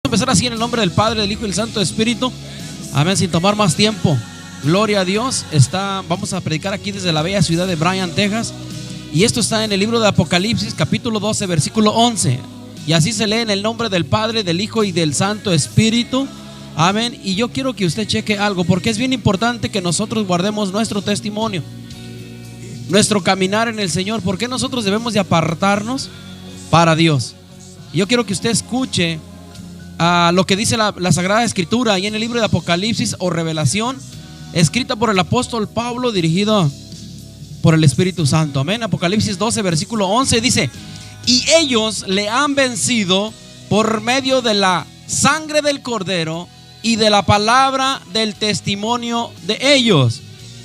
Empezar así en el nombre del Padre, del Hijo y del Santo Espíritu. Amén, sin tomar más tiempo. Gloria a Dios. Vamos a predicar aquí desde la bella ciudad de Bryan, Texas. Y esto está en el libro de Apocalipsis, capítulo 12, versículo 11. Y así se lee en el nombre del Padre, del Hijo y del Santo Espíritu. Amén. Y yo quiero que usted cheque algo, porque es bien importante que nosotros guardemos nuestro testimonio, nuestro caminar en el Señor. ¿Por qué nosotros debemos de apartarnos para Dios? Yo quiero que usted escuche lo que dice la Sagrada Escritura ahí en el libro de Apocalipsis o Revelación, escrita por el apóstol Pablo, dirigido por el Espíritu Santo. Amén. Apocalipsis 12, versículo 11 dice: y ellos le han vencido por medio de la sangre del Cordero y de la palabra del testimonio de ellos,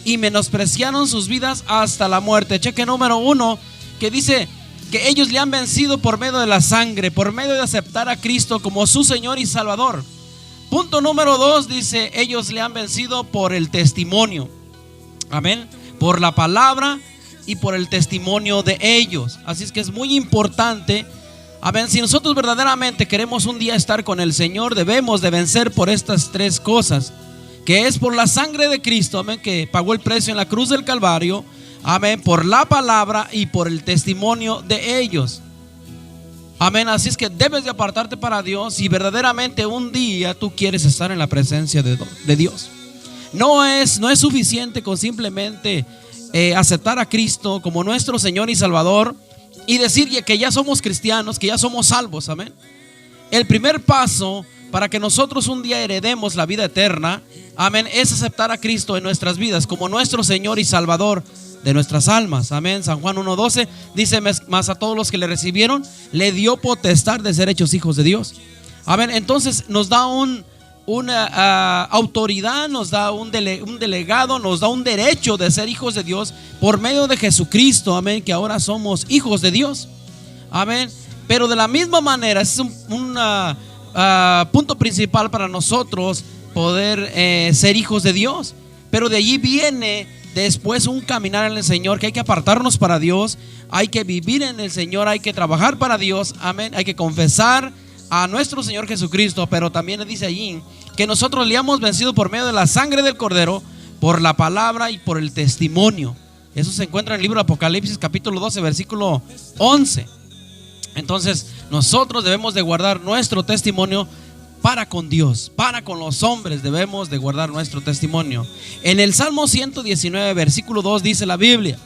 y menospreciaron sus vidas hasta la muerte. Cheque número 1, que dice que ellos le han vencido por medio de la sangre, por medio de aceptar a Cristo como su Señor y Salvador. Punto número 2, dice, ellos le han vencido por el testimonio. Amén. Por la palabra y por el testimonio de ellos. Así es que es muy importante. Amén. Si nosotros verdaderamente queremos un día estar con el Señor, debemos de vencer por estas tres cosas, que es por la sangre de Cristo, amén, que pagó el precio en la cruz del Calvario. Amén. Por la palabra y por el testimonio de ellos. Amén. Así es que debes de apartarte para Dios si verdaderamente un día tú quieres estar en la presencia de Dios. No es suficiente con simplemente aceptar a Cristo como nuestro Señor y Salvador y decir que ya somos cristianos, que ya somos salvos. Amén. El primer paso para que nosotros un día heredemos la vida eterna, amén, es aceptar a Cristo en nuestras vidas como nuestro Señor y Salvador de nuestras almas. Amén. San Juan 1:12 dice: más a todos los que le recibieron le dio potestad de ser hechos hijos de Dios. Amén. Entonces nos da una autoridad, nos da un delegado, nos da un derecho de ser hijos de Dios por medio de Jesucristo. Amén. Que ahora somos hijos de Dios. Amén. Pero de la misma manera es un punto principal para nosotros poder ser hijos de Dios. Pero de allí viene después un caminar en el Señor, que hay que apartarnos para Dios, hay que vivir en el Señor, hay que trabajar para Dios. Amén. Hay que confesar a nuestro Señor Jesucristo. Pero también dice allí que nosotros le hemos vencido por medio de la sangre del Cordero, por la palabra y por el testimonio. Eso se encuentra en el libro de Apocalipsis capítulo 12 versículo 11. Entonces nosotros debemos de guardar nuestro testimonio para con Dios, para con los hombres debemos de guardar nuestro testimonio. En el Salmo 119 versículo 2 dice la Biblia: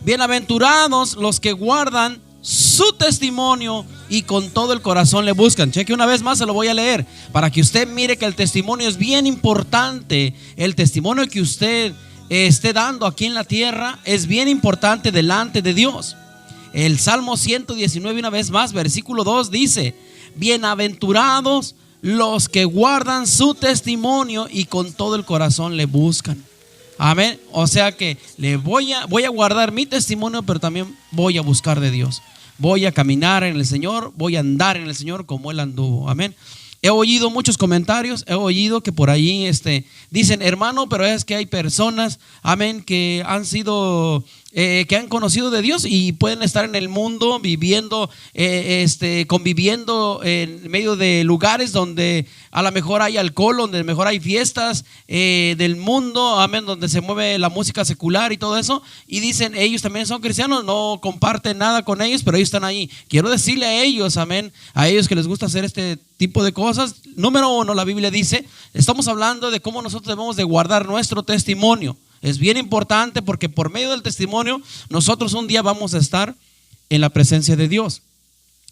bienaventurados los que guardan su testimonio y con todo el corazón le buscan. Cheque una vez más, se lo voy a leer para que usted mire que el testimonio es bien importante. El testimonio que usted esté dando aquí en la tierra es bien importante delante de Dios. El Salmo 119 una vez más versículo 2 dice: bienaventurados los que guardan su testimonio y con todo el corazón le buscan. Amén. O sea que voy a guardar mi testimonio, pero también voy a buscar de Dios. Voy a caminar en el Señor, voy a andar en el Señor como Él anduvo. Amén. He oído muchos comentarios, he oído que por ahí dicen: hermano, pero es que hay personas, amén, que han sido, que han conocido de Dios y pueden estar en el mundo viviendo, conviviendo en medio de lugares donde a lo mejor hay alcohol, donde a lo mejor hay fiestas del mundo, amén, donde se mueve la música secular y todo eso, y dicen: ellos también son cristianos, no comparten nada con ellos, pero ellos están ahí. Quiero decirle a ellos, amén, a ellos que les gusta hacer este tipo de cosas, número 1, la Biblia dice, estamos hablando de cómo nosotros debemos de guardar nuestro testimonio. Es bien importante porque por medio del testimonio nosotros un día vamos a estar en la presencia de Dios.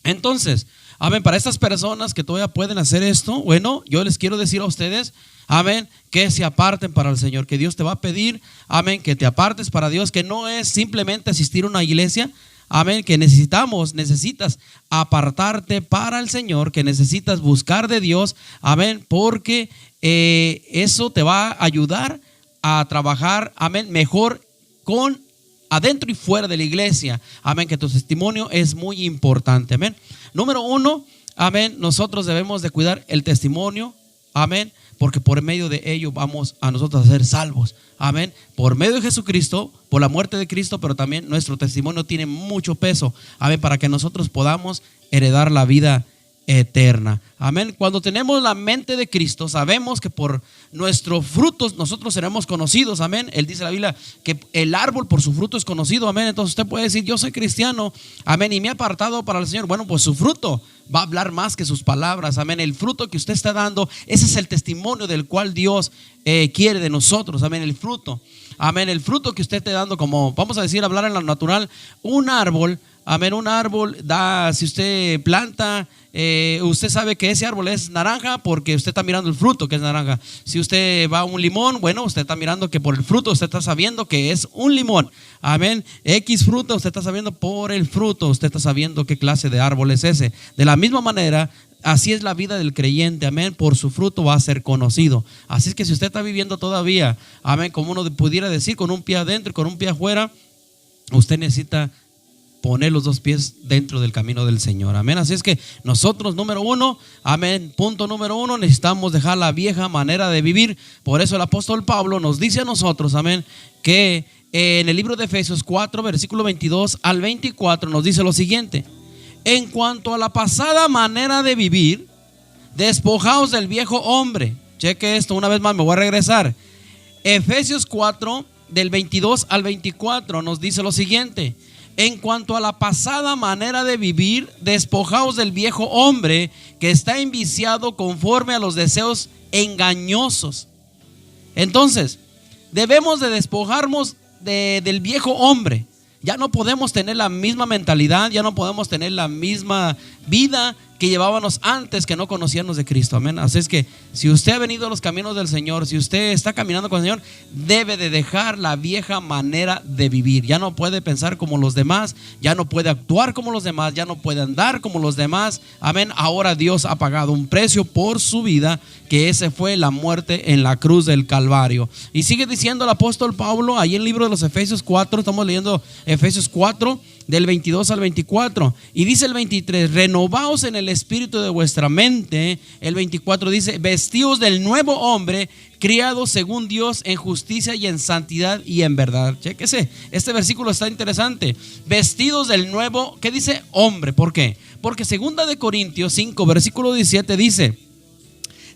Entonces, amén, para estas personas que todavía pueden hacer esto, bueno, yo les quiero decir a ustedes, amén, que se aparten para el Señor, que Dios te va a pedir, amén, que te apartes para Dios, que no es simplemente asistir a una iglesia. Amén, que necesitas apartarte para el Señor, que necesitas buscar de Dios. Amén, porque eso te va a ayudar a trabajar, amén, mejor con adentro y fuera de la iglesia. Amén, que tu testimonio es muy importante. Amén. Número 1, amén, nosotros debemos de cuidar el testimonio. Amén, porque por medio de ello vamos a nosotros a ser salvos. Amén, por medio de Jesucristo, por la muerte de Cristo, pero también nuestro testimonio tiene mucho peso. Amén, para que nosotros podamos heredar la vida eterna. Amén. Cuando tenemos la mente de Cristo, sabemos que por nuestros frutos nosotros seremos conocidos. Amén. Él dice en la Biblia que el árbol por su fruto es conocido. Amén. Entonces usted puede decir: yo soy cristiano, amén, y me he apartado para el Señor. Bueno, pues su fruto va a hablar más que sus palabras. Amén. El fruto que usted está dando, ese es el testimonio del cual Dios quiere de nosotros. Amén. El fruto. Amén. El fruto que usted esté dando, como vamos a decir, hablar en lo natural, un árbol. Amén. Un árbol da, si usted planta, usted sabe que ese árbol es naranja porque usted está mirando el fruto que es naranja. Si usted va a un limón, bueno, usted está mirando que por el fruto usted está sabiendo que es un limón. Amén. X fruta, usted está sabiendo por el fruto, usted está sabiendo qué clase de árbol es ese. De la misma manera, así es la vida del creyente. Amén. Por su fruto va a ser conocido. Así es que si usted está viviendo todavía, amén, como uno pudiera decir, con un pie adentro y con un pie afuera, usted necesita poner los dos pies dentro del camino del Señor. Amén. Así es que nosotros, número uno, amén, punto número uno, necesitamos dejar la vieja manera de vivir. Por eso el apóstol Pablo nos dice a nosotros, amén, que en el libro de Efesios 4, versículo 22 al 24 nos dice lo siguiente: en cuanto a la pasada manera de vivir, despojaos del viejo hombre. Cheque esto una vez más, me voy a regresar. Efesios 4, del 22 al 24 nos dice lo siguiente: en cuanto a la pasada manera de vivir, despojaos del viejo hombre que está enviciado conforme a los deseos engañosos. Entonces, debemos de despojarnos del viejo hombre. Ya no podemos tener la misma mentalidad, ya no podemos tener la misma vida que llevábamos antes que no conocíamos de Cristo. Amén. Así es que si usted ha venido a los caminos del Señor, si usted está caminando con el Señor, debe de dejar la vieja manera de vivir. Ya no puede pensar como los demás, ya no puede actuar como los demás, ya no puede andar como los demás. Amén. Ahora Dios ha pagado un precio por su vida, que ese fue la muerte en la cruz del Calvario. Y sigue diciendo el apóstol Pablo ahí en el libro de los Efesios 4, estamos leyendo Efesios 4 del 22 al 24, y dice el 23: renovaos en el espíritu de vuestra mente. El 24 dice: vestíos del nuevo hombre, criado según Dios en justicia y en santidad y en verdad. Chéquese, este versículo está interesante. Vestidos del nuevo, ¿qué dice? Hombre. ¿Por qué? Porque segunda de Corintios 5, versículo 17 dice: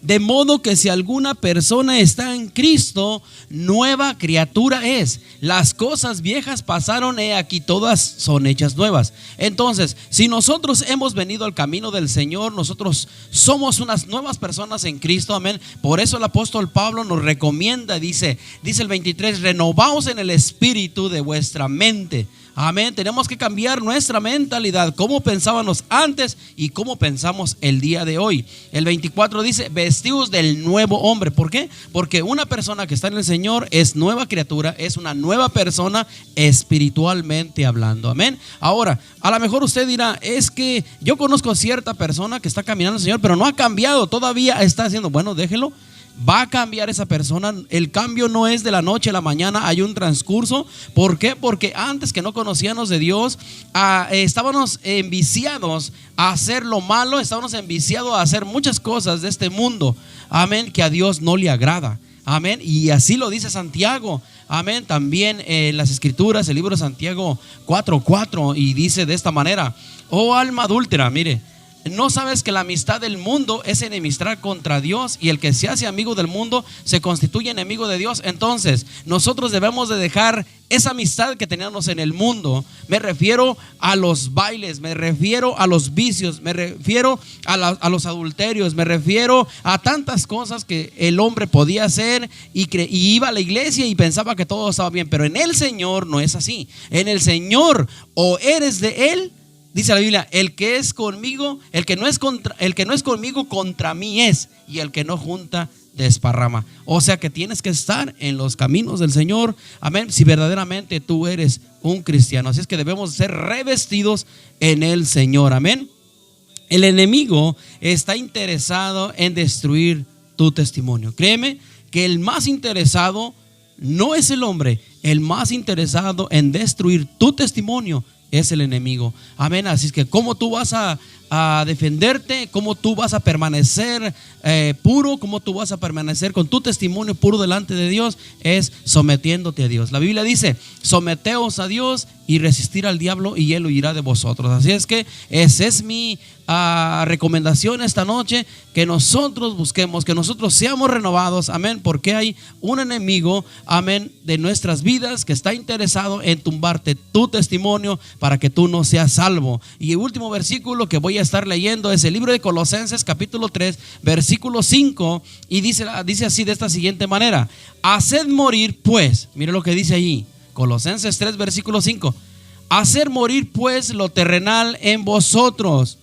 de modo que si alguna persona está en Cristo, nueva criatura es. Las cosas viejas pasaron, he aquí todas son hechas nuevas. Entonces, si nosotros hemos venido al camino del Señor, nosotros somos unas nuevas personas en Cristo. Amén. Por eso el apóstol Pablo nos recomienda, dice el 23: renovaos en el espíritu de vuestra mente. Amén. Tenemos que cambiar nuestra mentalidad, cómo pensábamos antes y cómo pensamos el día de hoy. El 24 dice: vestidos del nuevo hombre. ¿Por qué? Porque una persona que está en el Señor es nueva criatura, es una nueva persona espiritualmente hablando. Amén. Ahora, a lo mejor usted dirá: es que yo conozco a cierta persona que está caminando el Señor, pero no ha cambiado, todavía está haciendo. Bueno, déjelo. Va a cambiar esa persona. El cambio no es de la noche a la mañana, hay un transcurso. ¿Por qué? Porque antes que no conocíamos de Dios, estábamos enviciados a hacer lo malo, estábamos enviciados a hacer muchas cosas de este mundo, amén, que a Dios no le agrada. Amén. Y así lo dice Santiago. Amén. También en las escrituras, el libro de Santiago 4:4, y dice de esta manera: oh alma adúltera, mire, ¿no sabes que la amistad del mundo es enemistad contra Dios? Y el que se hace amigo del mundo se constituye enemigo de Dios. Entonces nosotros debemos de dejar esa amistad que teníamos en el mundo. Me refiero a los bailes, me refiero a los vicios, me refiero a los adulterios, me refiero a tantas cosas que el hombre podía hacer y iba a la iglesia y pensaba que todo estaba bien. Pero en el Señor no es así. En el Señor o eres de Él. Dice la Biblia: el que es conmigo, el que no es conmigo, contra mí es, y el que no junta, desparrama. O sea que tienes que estar en los caminos del Señor. Amén. Si verdaderamente tú eres un cristiano. Así es que debemos ser revestidos en el Señor. Amén. El enemigo está interesado en destruir tu testimonio. Créeme que el más interesado no es el hombre. El más interesado en destruir tu testimonio es el enemigo. Amén. Así es que ¿cómo tú vas a a defenderte, cómo tú vas a permanecer puro, cómo tú vas a permanecer con tu testimonio puro delante de Dios, es sometiéndote a Dios. La Biblia dice: someteos a Dios y resistir al diablo y él huirá de vosotros. Así es que esa es mi recomendación esta noche, que nosotros busquemos, que nosotros seamos renovados, amén, porque hay un enemigo, amén, de nuestras vidas que está interesado en tumbarte tu testimonio para que tú no seas salvo. Y el último versículo que voy a estar leyendo es el libro de Colosenses capítulo 3 versículo 5, y dice así, de esta siguiente manera: haced morir pues, mire lo que dice allí, Colosenses 3 versículo 5: hacer morir pues lo terrenal en vosotros,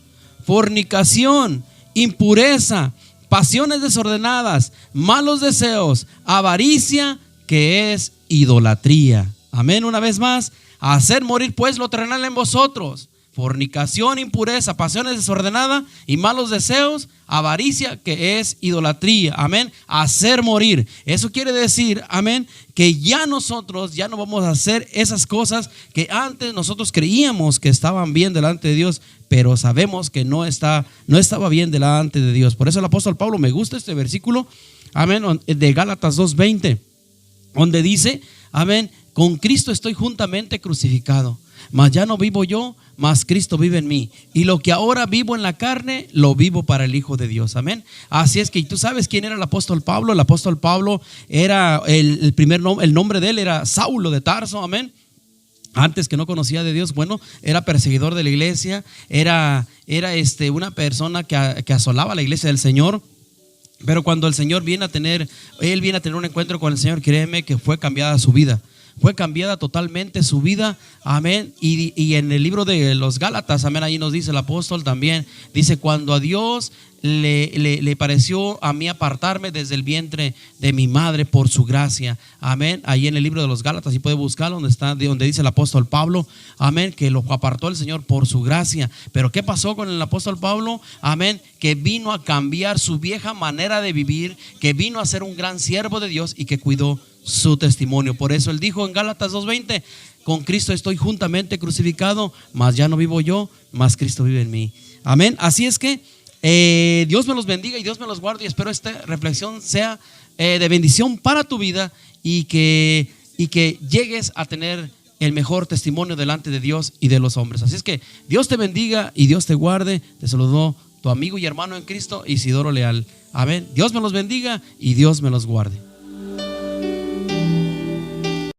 fornicación, impureza, pasiones desordenadas, malos deseos, avaricia, que es idolatría. Amén. Una vez más: hacer morir pues lo terrenal en vosotros, fornicación, impureza, pasiones desordenadas y malos deseos, avaricia, que es idolatría. Amén. Hacer morir. Eso quiere decir, amén, que ya nosotros ya no vamos a hacer esas cosas que antes nosotros creíamos que estaban bien delante de Dios, pero sabemos que no estaba bien delante de Dios. Por eso el apóstol Pablo, me gusta este versículo, amén, de Gálatas 2:20, donde dice, amén: con Cristo estoy juntamente crucificado, mas ya no vivo yo, mas Cristo vive en mí, y lo que ahora vivo en la carne, lo vivo para el Hijo de Dios. Amén. Así es que tú sabes quién era el apóstol Pablo. El apóstol Pablo era el nombre de él era Saulo de Tarso. Amén. Antes, que no conocía de Dios, bueno, era perseguidor de la iglesia, era una persona que asolaba la iglesia del Señor. Pero cuando el Señor viene a tener un encuentro con el Señor, créeme que fue cambiada su vida. Fue cambiada totalmente su vida, amén. Y en el libro de los Gálatas, amén, ahí nos dice el apóstol también, dice: cuando a Dios le pareció a mí apartarme desde el vientre de mi madre por su gracia, amén. Ahí en el libro de los Gálatas, y puede buscarlo, donde dice el apóstol Pablo, amén, que lo apartó el Señor por su gracia. Pero ¿qué pasó con el apóstol Pablo? Amén, que vino a cambiar su vieja manera de vivir, que vino a ser un gran siervo de Dios y que cuidó su testimonio. Por eso él dijo en Gálatas 2:20: con Cristo estoy juntamente crucificado, mas ya no vivo yo, mas Cristo vive en mí. Amén. Así es que Dios me los bendiga y Dios me los guarde, y espero esta reflexión sea de bendición para tu vida, y que llegues a tener el mejor testimonio delante de Dios y de los hombres. Así es que Dios te bendiga y Dios te guarde. Te saludó tu amigo y hermano en Cristo, Isidoro Leal. Amén. Dios me los bendiga y Dios me los guarde.